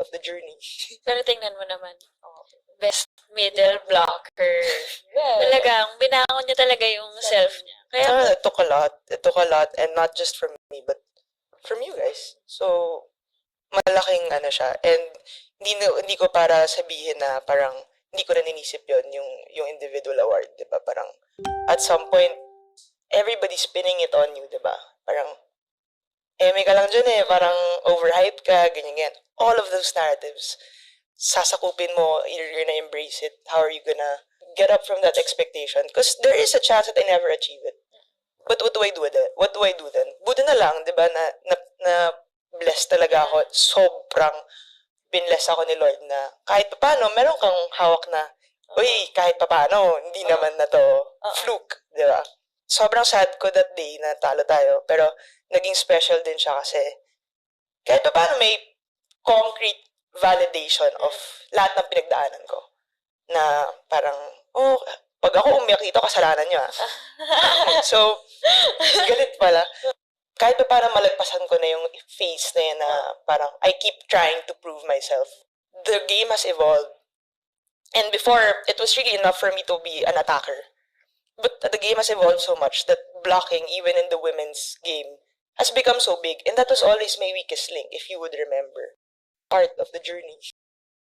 of the journey. Pero tingnan mo naman, best middle blocker. Talagang binangon niya talaga yung self niya. Kaya It took a lot. It took a lot, and not just from me, but from you guys. So, malaking ano siya. And hindi ko para sabihin na parang hindi ko rin inisip yon yung individual award, di ba? Parang at some point, everybody's spinning it on you, di ba? Parang, may ka lang dyan parang overhyped ka, ganyan. All of those narratives, sasakupin mo, either you're gonna embrace it, how are you gonna get up from that expectation? Because there is a chance that I never achieve it. But what do I do with it? What do I do then? Buti na lang, di ba, na blessed talaga ako. Sobrang binless ako ni Lord na kahit paano, meron kang hawak na, uy, kahit paano, hindi naman na to fluke, di ba? Sobrang sad ko that day na talo tayo, pero naging special din siya kasi kahit paano may concrete validation of lahat ng pinagdaanan ko. Na parang, pag ako umiyak dito, kasalanan nyo So, galit pala. Kahit pa parang malagpasan ko na yung phase na yun na parang I keep trying to prove myself. The game has evolved. And before, it was really enough for me to be an attacker. But the game has evolved so much that blocking, even in the women's game, has become so big. And that was always my weakest link, if you would remember. Part of the journey.